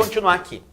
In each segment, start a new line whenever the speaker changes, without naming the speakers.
continuar aqui.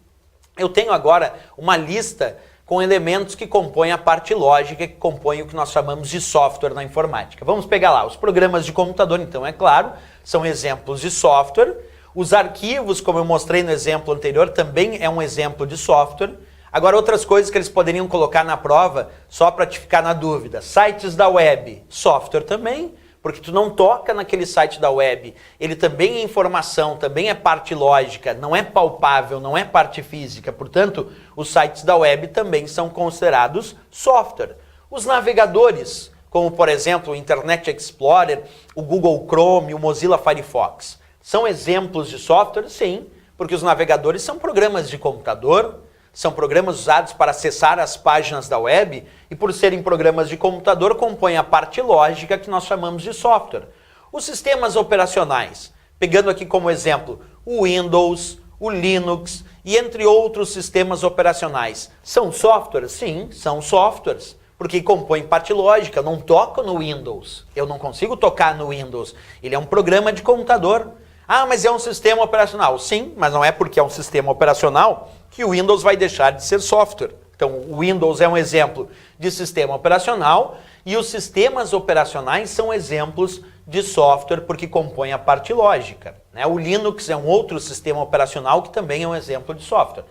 Eu tenho agora uma lista com elementos que compõem a parte lógica, que compõem o que nós chamamos de software na informática. Vamos pegar lá os programas de computador, então, é claro, são exemplos de software. Os arquivos, como eu mostrei no exemplo anterior, também é um exemplo de software. Agora, outras coisas que eles poderiam colocar na prova, só para te ficar na dúvida. Sites da web, software também, porque tu não toca naquele site da web. Ele também é informação, também é parte lógica, não é palpável, não é parte física. Portanto, os sites da web também são considerados software. Os navegadores, como por exemplo o Internet Explorer, o Google Chrome, o Mozilla Firefox, são exemplos de software? Sim, porque os navegadores são programas de computador, são programas usados para acessar as páginas da web e, por serem programas de computador, compõem a parte lógica que nós chamamos de software. Os sistemas operacionais, pegando aqui como exemplo o Windows, o Linux e entre outros sistemas operacionais, são softwares? Sim, são softwares, porque compõem parte lógica. Eu não toco no Windows, eu não consigo tocar no Windows, ele é um programa de computador. Ah, mas é um sistema operacional. Sim, mas não é porque é um sistema operacional que o Windows vai deixar de ser software. Então, o Windows é um exemplo de sistema operacional e os sistemas operacionais são exemplos de software porque compõem a parte lógica, né? O Linux é um outro sistema operacional que também é um exemplo de software.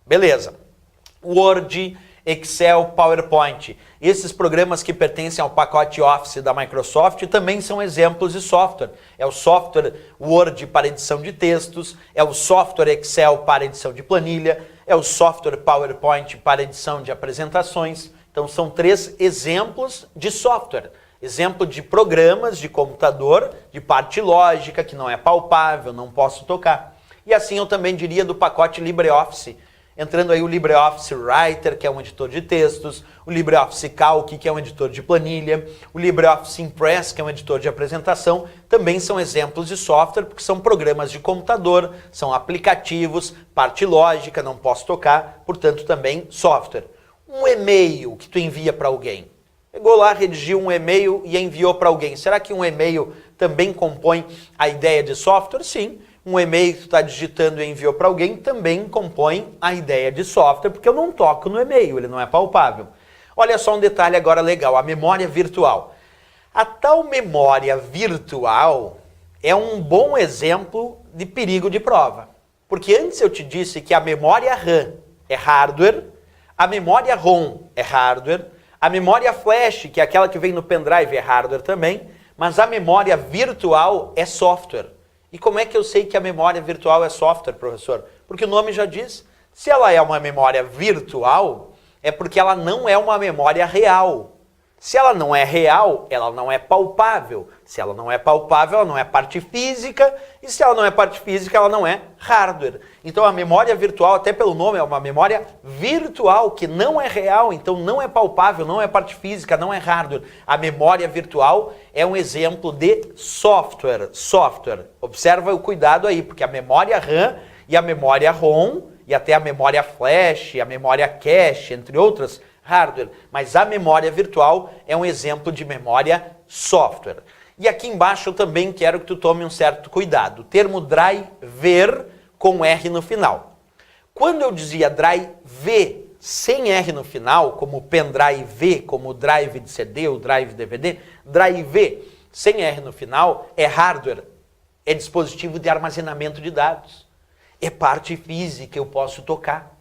Beleza. Word, Excel, PowerPoint. Esses programas que pertencem ao pacote Office da Microsoft também são exemplos de software. É o software Word para edição de textos, é o software Excel para edição de planilha, é o software PowerPoint para edição de apresentações. Então são 3 exemplos de software. Exemplo de programas de computador, de parte lógica, que não é palpável, não posso tocar. E assim eu também diria do pacote LibreOffice. Entrando aí o LibreOffice Writer, que é um editor de textos, o LibreOffice Calc, que é um editor de planilha, o LibreOffice Impress, que é um editor de apresentação, também são exemplos de software, porque são programas de computador, são aplicativos, parte lógica, não posso tocar, portanto também software. Um e-mail que tu envia para alguém. Pegou lá, redigiu um e-mail e enviou para alguém. Será que um e-mail também compõe a ideia de software? Sim. Um e-mail que tu está digitando e enviou para alguém também compõe a ideia de software, porque eu não toco no e-mail, ele não é palpável. Olha só um detalhe agora legal, a memória virtual. A tal memória virtual é um bom exemplo de perigo de prova. Porque antes eu te disse que a memória RAM é hardware, a memória ROM é hardware, a memória flash, que é aquela que vem no pendrive, é hardware também, mas a memória virtual é software. E como é que eu sei que a memória virtual é software, professor? Porque o nome já diz. Se ela é uma memória virtual, é porque ela não é uma memória real. Se ela não é real, ela não é palpável. Se ela não é palpável, ela não é parte física. E se ela não é parte física, ela não é hardware. Então a memória virtual, até pelo nome, é uma memória virtual, que não é real, então não é palpável, não é parte física, não é hardware. A memória virtual é um exemplo de software. Observa o cuidado aí, porque a memória RAM e a memória ROM, e até a memória flash, a memória cache, entre outras, hardware. Mas a memória virtual é um exemplo de memória software. E aqui embaixo eu também quero que tu tome um certo cuidado. O termo driver com R no final. Quando eu dizia drive sem R no final, como pendrive, como drive de CD ou drive DVD, drive sem R no final é hardware, é dispositivo de armazenamento de dados, é parte física, eu posso tocar.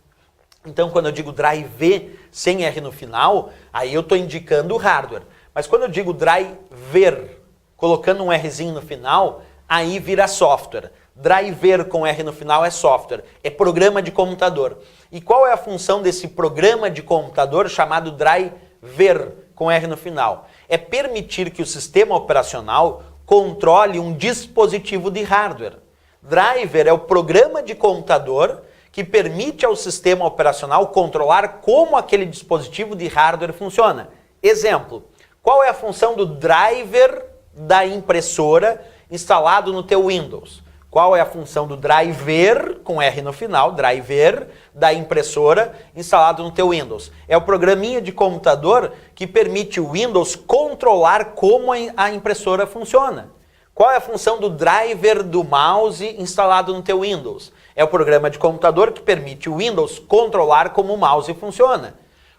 Então, quando eu digo drive sem R no final, aí eu estou indicando o hardware. Mas quando eu digo driver, colocando um Rzinho no final, aí vira software. Driver com R no final é software, é programa de computador. E qual é a função desse programa de computador chamado driver com R no final? É permitir que o sistema operacional controle um dispositivo de hardware. Driver é o programa de computador que permite ao sistema operacional controlar como aquele dispositivo de hardware funciona. Exemplo, qual é a função do driver da impressora instalado no teu Windows? Qual é a função do driver, com R no final, driver, da impressora instalado no teu Windows? É o programinha de computador que permite o Windows controlar como a impressora funciona. Qual é a função do driver do mouse instalado no teu Windows? É o programa de computador que permite o Windows controlar como o mouse funciona.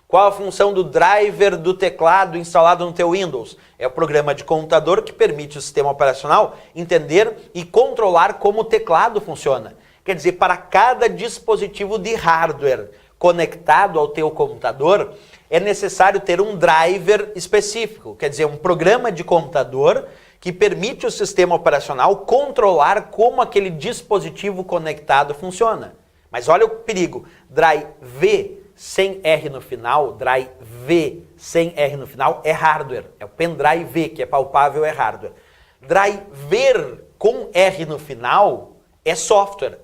Qual a função do driver do teclado instalado no teu Windows? É o programa de computador que permite o sistema operacional entender e controlar como o teclado funciona. Quer dizer, para cada dispositivo de hardware conectado ao teu computador, é necessário ter um driver específico, quer dizer, um programa de computador que permite o sistema operacional controlar como aquele dispositivo conectado funciona. Mas olha o perigo, drive sem R no final, drive sem R no final é hardware, é o pendrive que é palpável, é hardware. Driver com R no final é software,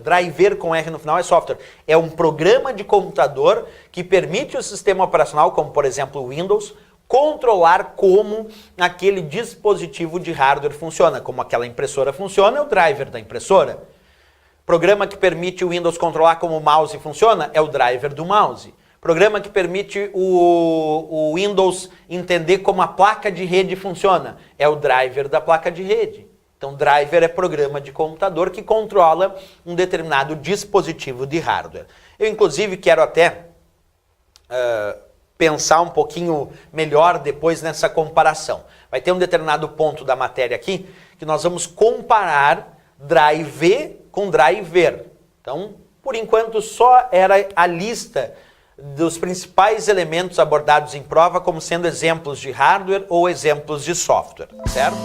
driver com R no final é software. É um programa de computador que permite o sistema operacional, como por exemplo o Windows, controlar como aquele dispositivo de hardware funciona. Como aquela impressora funciona, é o driver da impressora. Programa que permite o Windows controlar como o mouse funciona, é o driver do mouse. Programa que permite o Windows entender como a placa de rede funciona, é o driver da placa de rede. Então, driver é programa de computador que controla um determinado dispositivo de hardware. Eu, inclusive, quero até pensar um pouquinho melhor depois nessa comparação. Vai ter um determinado ponto da matéria aqui que nós vamos comparar drive com driver. Então, por enquanto, só era a lista dos principais elementos abordados em prova como sendo exemplos de hardware ou exemplos de software, certo?